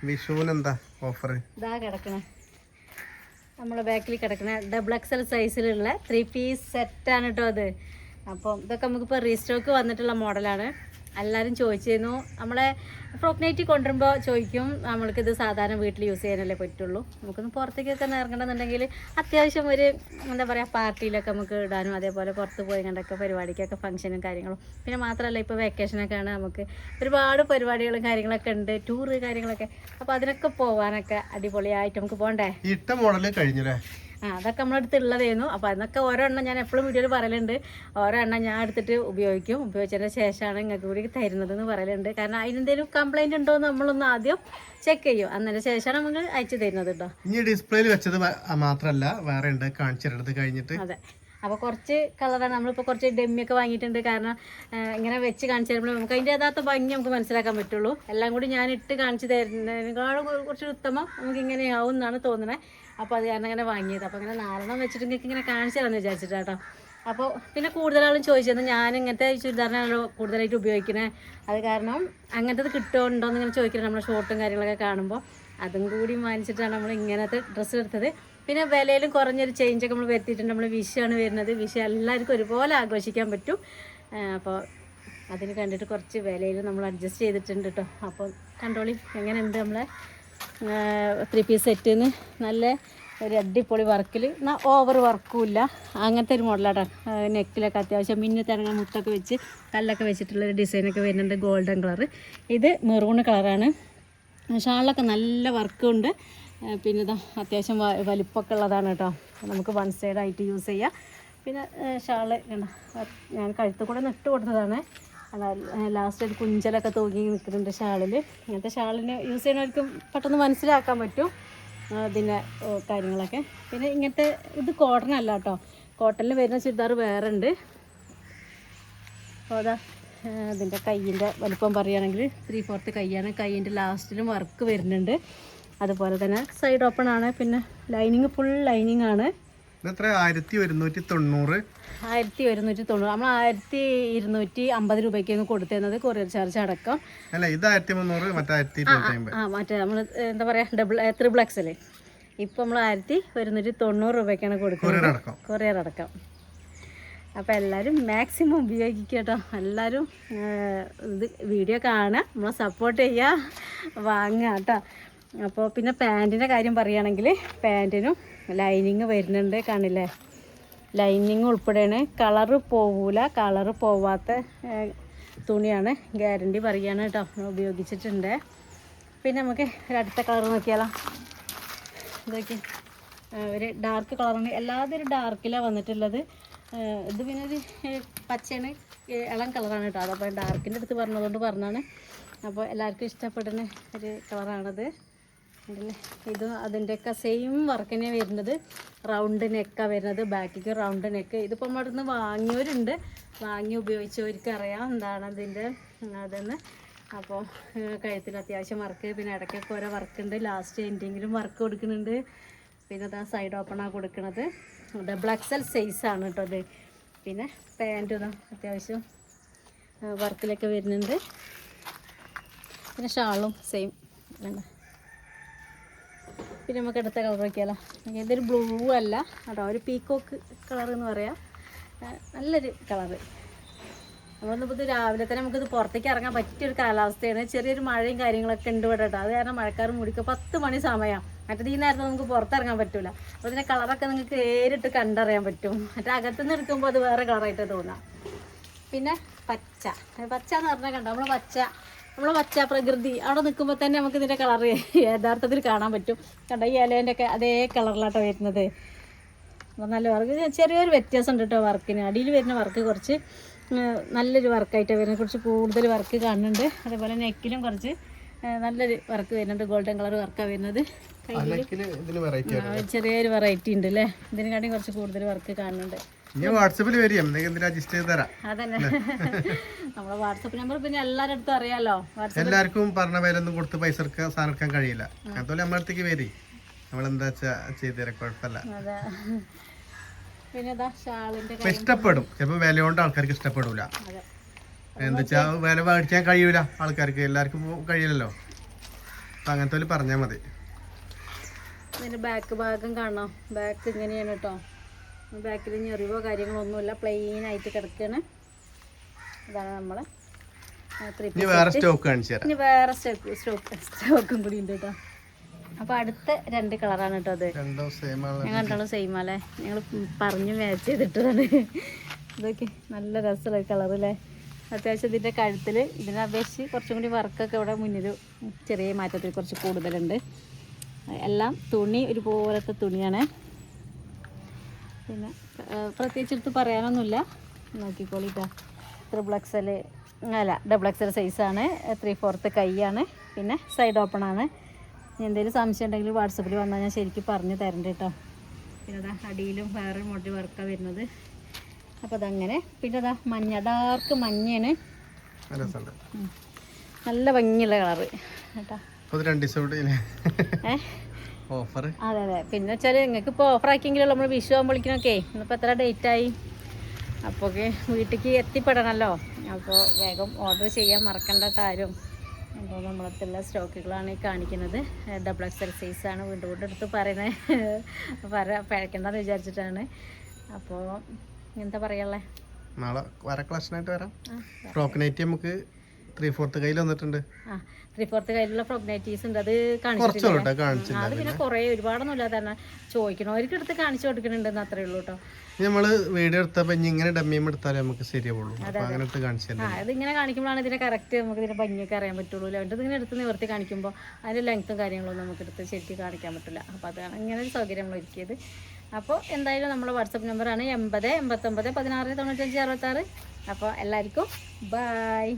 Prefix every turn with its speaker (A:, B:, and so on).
A: വിഷുവിന് എന്താ ഓഫർ?
B: ഇതാ കിടക്കണ നമ്മളെ ബാക്കിൽ കിടക്കണ ഡബിൾ എക്സൽ സൈസിലുള്ള 3 പീസ് സെറ്റാണ് കേട്ടോ അത്. അപ്പം ഇതൊക്കെ നമുക്കിപ്പോൾ റീസ്റ്റോക്ക് വന്നിട്ടുള്ള മോഡലാണ്. എല്ലാവരും ചോദിച്ചിരുന്നു. നമ്മളെ ഫ്രോക്ക് നൈറ്റി കൊണ്ടുവരുമ്പോൾ ചോദിക്കും നമ്മൾക്കിത് സാധാരണ വീട്ടിൽ യൂസ് ചെയ്യാനല്ലേ പറ്റുള്ളൂ, നമുക്കൊന്ന് പുറത്തേക്കൊക്കെ ഇറങ്ങണമെന്നുണ്ടെങ്കിൽ അത്യാവശ്യം ഒരു എന്താ പറയുക പാർട്ടിയിലൊക്കെ നമുക്ക് ഇടാനും അതേപോലെ പുറത്ത് പോയി കണ്ടൊക്കെ പരിപാടിക്കൊക്കെ ഫംഗ്ഷനും കാര്യങ്ങളും. പിന്നെ മാത്രമല്ല ഇപ്പോൾ വെക്കേഷനൊക്കെയാണ്, നമുക്ക് ഒരുപാട് പരിപാടികളും കാര്യങ്ങളൊക്കെ ഉണ്ട്, ടൂറ് കാര്യങ്ങളൊക്കെ. അപ്പോൾ അതിനൊക്കെ പോകാനൊക്കെ അടിപൊളിയായിട്ട് നമുക്ക് പോകണ്ടേ.
A: ഇട്ട മോഡൽ കഴിഞ്ഞല്ലേ?
B: അതൊക്കെ നമ്മളടുത്ത് ഉള്ളതായിരുന്നു. അപ്പോൾ അതൊക്കെ ഓരോ എണ്ണം ഞാൻ എപ്പോഴും വീഡിയോയിൽ പറയലുണ്ട്. ഓരോ എണ്ണം ഞാൻ എടുത്തിട്ട് ഉപയോഗിച്ചതിന് ശേഷമാണ് നിങ്ങൾക്ക് കൂടി തരുന്നതെന്ന് പറയലുണ്ട്. കാരണം അതിനെന്തെങ്കിലും കംപ്ലൈൻറ്റ് ഉണ്ടോ എന്ന് നമ്മളൊന്ന് ആദ്യം ചെക്ക് ചെയ്യും, അതിന് ശേഷമാണ് നമ്മൾ അയച്ചു തരുന്നത് കേട്ടോ.
A: ഇനി ഡിസ്പ്ലേയിൽ വെച്ചത് മാത്രമല്ല വേറെ ഉണ്ട്, കാണിച്ചെടുത്ത് കഴിഞ്ഞിട്ട്.
B: അതെ, അപ്പോൾ കുറച്ച് കളറാണ് നമ്മളിപ്പോൾ കുറച്ച് ഡെമ്മിയൊക്കെ വാങ്ങിയിട്ടുണ്ട്. കാരണം ഇങ്ങനെ വെച്ച് കാണിച്ചു തരുമ്പോൾ നമുക്ക് അതിൻ്റെ യഥാർത്ഥ ഭംഗി നമുക്ക് മനസ്സിലാക്കാൻ പറ്റുള്ളൂ. എല്ലാം കൂടി ഞാൻ ഇട്ട് കാണിച്ചു തരുന്നതിനേക്കാളും കുറച്ച് ഉത്തമം നമുക്ക് ഇങ്ങനെയാവും എന്നാണ് തോന്നുന്നത്. അപ്പോൾ അത് കാരണം അങ്ങനെ വാങ്ങിയത്. അപ്പോൾ ഇങ്ങനെ 4 വെച്ചിട്ട് നിങ്ങൾക്ക് ഇങ്ങനെ കാണിച്ചു തരാമെന്ന് വിചാരിച്ചിട്ട് കേട്ടോ. അപ്പോൾ പിന്നെ കൂടുതലാളും ചോദിച്ചത് ഞാൻ ഇങ്ങനത്തെ ചുരിദാറിനാണല്ലോ കൂടുതലായിട്ട് ഉപയോഗിക്കുന്നത്, അത് കാരണം അങ്ങനത്തെ കിട്ടുമോ എന്ന് ഇങ്ങനെ ചോദിക്കുന്നത് നമ്മളെ ഷോർട്ടും കാര്യങ്ങളൊക്കെ കാണുമ്പോൾ. അതും കൂടി വാങ്ങിച്ചിട്ടാണ് നമ്മൾ ഇങ്ങനത്തെ ഡ്രസ്സ് എടുത്തത്. പിന്നെ വിലയിലും കുറഞ്ഞൊരു ചേഞ്ചൊക്കെ നമ്മൾ വരുത്തിയിട്ടുണ്ട്. നമ്മൾ വിഷുവാണ് വരുന്നത്, വിഷു എല്ലാവർക്കും ഒരുപോലെ ആഘോഷിക്കാൻ പറ്റും. അപ്പോൾ അതിന് കണ്ടിട്ട് കുറച്ച് വിലയിൽ നമ്മൾ അഡ്ജസ്റ്റ് ചെയ്തിട്ടുണ്ട് കേട്ടോ. അപ്പോൾ കണ്ടോളി എങ്ങനെയുണ്ട് നമ്മളെ 3 പീസ് സെറ്റിന്. നല്ല ഒരു അടിപൊളി വർക്കിൽ, ഓവർ വർക്കും ഇല്ല, അങ്ങനത്തെ ഒരു മോഡലാണ്. നെക്കിലൊക്കെ അത്യാവശ്യം മിന്നത്തിറങ്ങാൻ മുത്തൊക്കെ വെച്ച് കല്ലൊക്കെ വെച്ചിട്ടുള്ളൊരു ഡിസൈനൊക്കെ വരുന്നുണ്ട്. ഗോൾഡൻ കളറ്, ഇത് മെറൂൺ കളറാണ്. ഷാളിലൊക്കെ നല്ല വർക്കുണ്ട്. പിന്നെ ഇതാ അത്യാവശ്യം വലിപ്പമൊക്കെ ഉള്ളതാണ് കേട്ടോ. നമുക്ക് വൺ സൈഡായിട്ട് യൂസ് ചെയ്യാം. പിന്നെ ഷാള് ഞാൻ കഴുത്ത് കൂടെ ഇട്ട് കൊടുത്തതാണ്. ലാസ്റ്റ് ഒരു കുഞ്ചലൊക്കെ തൂങ്ങി നിൽക്കുന്നുണ്ട് ഷാളിൽ. ഇങ്ങനത്തെ ഷാളിന് യൂസ് ചെയ്യുന്നവർക്കും പെട്ടെന്ന് മനസ്സിലാക്കാൻ പറ്റും ഇതിൻ്റെ കാര്യങ്ങളൊക്കെ. പിന്നെ ഇങ്ങനത്തെ ഇത് കോട്ടൺ അല്ല കേട്ടോ, കോട്ടണിൽ വരുന്ന ചുരിദാർ വേറെ ഉണ്ട്. അപ്പോൾ അതാ അതിൻ്റെ കയ്യിൻ്റെ വലിപ്പം പറയുകയാണെങ്കിൽ 3/4 കൈയാണ്. കൈയിൻ്റെ ലാസ്റ്റിലും വർക്ക് വരുന്നുണ്ട്. അതുപോലെ തന്നെ സൈഡ് ഓപ്പൺ ആണ്. പിന്നെ ലൈനിങ് ഫുൾ ലൈനിങ് ആണ്.
A: 1190.
B: 1190. നമ്മൾ 1250 രൂപയ്ക്കാണ് കൊടുത്തിരുന്നത്, കൊറിയർ ചാർജ് അടക്കം. മറ്റേ നമ്മൾ എന്താ പറയുക ട്രിപ്പിൾ എക്സൽ. ഇപ്പം നമ്മൾ 1190 രൂപയ്ക്കാണ് കൊടുക്കുന്നത്, കൊറിയർ അടക്കം. അപ്പോൾ എല്ലാവരും മാക്സിമം ഉപയോഗിക്കുക കേട്ടോ. എല്ലാവരും ഇത് വീഡിയോ കാണുക, നമ്മളെ സപ്പോർട്ട് ചെയ്യുക, വാങ്ങുക കേട്ടോ. അപ്പോൾ പിന്നെ പാൻറ്റിൻ്റെ കാര്യം പറയുകയാണെങ്കിൽ പാൻറ്റിനും ലൈനിങ് വരുന്നുണ്ട്, കാണില്ലേ? ലൈനിങ് ഉൾപ്പെടെയാണ്. കളറ് പോവില്ല, കളറ് പോവാത്ത തുണിയാണ്, ഗ്യാരണ്ടി പറയുകയാണ് കേട്ടോ, ഉപയോഗിച്ചിട്ടുണ്ട്. പിന്നെ നമുക്ക് ഒരു അടുത്ത കളർ നോക്കിയാലോ. ഇതൊക്കെ ഒരു ഡാർക്ക് കളറാണ്, എല്ലാതും ഒരു ഡാർക്കിലാണ് വന്നിട്ടുള്ളത്. ഇത് പിന്നെ ഒരു പച്ചയാണ്, ഇളം കളറാണ് കേട്ടോ. അതപ്പോൾ ഡാർക്കിൻ്റെ അടുത്ത് പറഞ്ഞതുകൊണ്ട് പറഞ്ഞാണ്. അപ്പോൾ എല്ലാവർക്കും ഇഷ്ടപ്പെടുന്ന ഒരു കളറാണത്. ഇത് അതിൻ്റെയൊക്കെ സെയിം വർക്ക് തന്നെയാണ് വരുന്നത്. റൗണ്ട് നെക്കാണ് വരുന്നത്, ബാക്കിക്ക് റൗണ്ട് നെക്ക്. ഇതിപ്പോൾ നമ്മുടെ അടുത്ത് വാങ്ങിയവരുണ്ട്, വാങ്ങി ഉപയോഗിച്ചവർക്ക് അറിയാം എന്താണ് അതിൻ്റെ അതെന്ന്. അപ്പോൾ കഴുത്തിൽ അത്യാവശ്യം വർക്ക്, പിന്നെ ഇടയ്ക്കൊക്കെ ഓരോ വർക്കുണ്ട്, ലാസ്റ്റ് എൻഡിങ്ങിലും വർക്ക് കൊടുക്കുന്നുണ്ട്. പിന്നെ അതാ സൈഡ് ഓപ്പണാണ് കൊടുക്കുന്നത്. ഡബിൾ എക്സൽ സൈസാണ് കേട്ടോ അത്. പിന്നെ പാൻറ്റ് ഇതാ അത്യാവശ്യം വർക്കിലൊക്കെ വരുന്നുണ്ട്. പിന്നെ ഷാളും സെയിം വേണ്ട. പിന്നെ നമുക്ക് അടുത്ത കളർ നോക്കിയാലോ. ഇതൊരു ബ്ലൂ അല്ല കേട്ടോ, ഒരു പീക്കോക്ക് കളർ എന്ന് പറയാം. നല്ലൊരു കളറ്. നമ്മളിപ്പോൾ ഇത് രാവിലെ തന്നെ നമുക്കിത് പുറത്തേക്ക് ഇറങ്ങാൻ പറ്റിയൊരു കാലാവസ്ഥയാണ്. ചെറിയൊരു മഴയും കാര്യങ്ങളൊക്കെ ഉണ്ട് ഇവിടെ കേട്ടോ. അത് കാരണം മഴക്കാർ മൂടിക്കുക 10 മണി സമയം. മറ്റേത് ഈ നേരത്തെ നമുക്ക് പുറത്തിറങ്ങാൻ പറ്റില്ല. അപ്പോൾ ഇതിൻ്റെ കളറൊക്കെ നിങ്ങൾക്ക് നേരിട്ട് കണ്ടറിയാൻ പറ്റും. മറ്റേ അകത്തുനിന്ന് എടുക്കുമ്പോൾ അത് വേറെ കളറായിട്ട് തോന്നാം. പിന്നെ പച്ച എന്ന് പറഞ്ഞാൽ കണ്ടോ, നമ്മളെ പച്ച പ്രകൃതി അവിടെ നിൽക്കുമ്പോൾ തന്നെ നമുക്ക് ഇതിൻ്റെ കളറ് യഥാർത്ഥത്തിൽ കാണാൻ പറ്റും. കണ്ടോ, ഈ ഇലേൻ്റെ ഒക്കെ അതേ കളറിലാട്ടോ വരുന്നത്. അപ്പോൾ നല്ല വർക്ക്, ചെറിയൊരു വ്യത്യാസം ഉണ്ട് കേട്ടോ വർക്കിന്. അടിയിൽ വരുന്ന വർക്ക് കുറച്ച് നല്ലൊരു വർക്കായിട്ട് വരുന്നത്, കുറച്ച് കൂടുതൽ വർക്ക് കാണുന്നുണ്ട്. അതേപോലെ നെക്കിലും കുറച്ച് നല്ലൊരു വർക്ക് വരുന്നുണ്ട്, ഗോൾഡൻ കളർ വർക്കാണ് വരുന്നത്. ചെറിയൊരു വെറൈറ്റി ഉണ്ട് അല്ലേ, ഇതിനെക്കാട്ടി കുറച്ച് കൂടുതൽ വർക്ക് കാണുന്നുണ്ട്. അതന്നെ നമ്മളെ വാട്സപ്പ് നമ്പർ പിന്നെ എല്ലാവരുടെ അടുത്തും അറിയാലോ.
A: എല്ലാവർക്കും പറഞ്ഞ വിലൊന്നും കൊടുത്ത് പൈസ സാധനം എടുക്കാൻ കഴിയില്ല. അതുപോലെ നമ്മുടെ അടുത്തേക്ക് വരി, നമ്മളെന്താ ചെയ്തു തരാം, കുഴപ്പമില്ല.
B: അതെ. പിന്നെ ഷാളിന്റെ
A: ഇഷ്ടപ്പെടും, ചിലപ്പോ വില കൊണ്ട് ആൾക്കാർക്ക് ഇഷ്ടപ്പെടൂല. എന്താ വെച്ചാ വില മേടിക്കാൻ കഴിയൂല ആൾക്കാർക്ക്, എല്ലാവർക്കും കഴിയില്ലല്ലോ. അപ്പം അങ്ങനത്തെ പറഞ്ഞാൽ മതി.
B: ഇതിൻ്റെ ബാക്ക് ഭാഗം കാണാം. ബാക്ക് ഇങ്ങനെയാണ് കേട്ടോ. ബാക്കിൽ ഞെറിവോ കാര്യങ്ങളൊന്നുമില്ല, പ്ലെയിൻ ആയിട്ട് കിടക്കുകയാണ്. ഇതാണ് നമ്മളെ
A: ഇനി വേറെ സ്റ്റോക്ക് കാണിച്ചു തരാം.
B: ഇനി വേറെ സ്റ്റോക്കും കൂടി ഉണ്ട് കേട്ടോ. അപ്പോൾ അടുത്ത 2 കളറാണ് കേട്ടോ അത്. ഞാൻ കണ്ടോളൂ സെയിം അല്ലേ, ഞങ്ങൾ പറഞ്ഞ് മാച്ച് ചെയ്തിട്ടതാണ്. ഇതൊക്കെ നല്ല രസമുള്ള കളറല്ലേ. അത്യാവശ്യം ഇതിൻ്റെ കഴുത്തിൽ ഇതിനെ അപേക്ഷിച്ച് കുറച്ചും കൂടി വർക്കൊക്കെ ഇവിടെ മുന്നിൽ ചെറിയ മാറ്റത്തിൽ കുറച്ച് കൂടുതലുണ്ട്. എല്ലാം തുണി ഒരുപോലത്തെ തുണിയാണ്. പിന്നെ പ്രത്യേകിച്ചെടുത്ത് പറയാനൊന്നുമില്ല, നോക്കിക്കോളിട്ടോ. XXL അല്ല XXL സൈസാണ്. 3/4 കൈയാണ്. പിന്നെ സൈഡ് ഓപ്പൺ ആണ്. എന്തെങ്കിലും സംശയം ഉണ്ടെങ്കിൽ വാട്സപ്പിൽ വന്നാൽ ഞാൻ ശരിക്കും പറഞ്ഞു തരണ്ട കേട്ടോ. പിന്നെ അതാ അടിയിലും വേറെ മോഡൽ വർക്കാണ് വരുന്നത്. അപ്പോൾ അതങ്ങനെ. പിന്നെ അതാ മഞ്ഞ, ഡാർക്ക് മഞ്ഞയാണ്, നല്ല ഭംഗിയുള്ള കളറ് കേട്ടോ. അതെ അതെ. പിന്നെ വെച്ചാൽ നിങ്ങൾക്ക് ഇപ്പോൾ ഓഫറാക്കിയെങ്കിലും നമ്മൾ വിഷു ആകുമ്പോഴേക്കിനൊക്കെ ഇന്നിപ്പോൾ എത്ര ഡേറ്റായി, അപ്പോൾ വീട്ടിലേക്ക് എത്തിപ്പെടണമല്ലോ. അപ്പോൾ വേഗം ഓർഡർ ചെയ്യാൻ മറക്കണ്ട ആരും. അപ്പോൾ നമ്മളടുത്തുള്ള സ്റ്റോക്കുകളാണ് ഈ കാണിക്കുന്നത്. XXL സൈസാണ്. വീണ്ടും വീണ്ടും എടുത്ത് പറയുന്നത് പഴക്കണ്ടെന്ന് വിചാരിച്ചിട്ടാണ്. അപ്പോൾ എന്താ പറയാനുള്ളത്,
A: നാളെ വേറെ കളക്ഷനായിട്ട് വരാം. ഫ്രോക്ക് നൈറ്റി നമുക്ക് 3/4 കയ്യിൽ വന്നിട്ടുണ്ട്.
B: 3/4 കയ്യിലുള്ള ഫ്രോക്ക് നൈറ്റീസ് ഉണ്ട്. അത് കാണിച്ചിട്ടില്ല. അത് പിന്നെ കുറേ ഒരുപാടൊന്നും ഇല്ലാതെ തന്നെ ചോദിക്കണവർക്ക് എടുത്ത് കാണിച്ചു കൊടുക്കുന്നുണ്ടെന്ന് അത്രേ ഉള്ളൂ കേട്ടോ.
A: നമ്മള് വീഡിയോ എടുത്തപ്പോൾ ഇങ്ങനെ ഡമ്മിയും എടുത്താലേ നമുക്ക് ശരിയാവുള്ളൂ. അങ്ങനെ എടുത്ത് കാണിച്ചു.
B: ഇതിങ്ങനെ കാണിക്കുമ്പോഴാണ് ഇതിനെ കറക്റ്റ് നമുക്ക് ഇതിന്റെ ഭംഗിയൊക്കെ അറിയാൻ പറ്റുള്ളൂ. എന്നിട്ട് ഇതിങ്ങനെ എടുത്ത് നിവർത്തി കാണിക്കുമ്പോൾ അതിന്റെ ലെങ്ത്തും കാര്യങ്ങളൊന്നും നമുക്ക് എടുത്ത് ശരിക്കും കാണിക്കാൻ പറ്റില്ല. അപ്പോൾ അതാണ് ഇങ്ങനെ ഒരു സൗകര്യം നമ്മൾ ഒരുക്കിയത്. അപ്പോൾ എന്തായാലും നമ്മുടെ വാട്സപ്പ് നമ്പറാണ് 80 89 16 95 66. അപ്പോൾ എല്ലാവർക്കും ബൈ.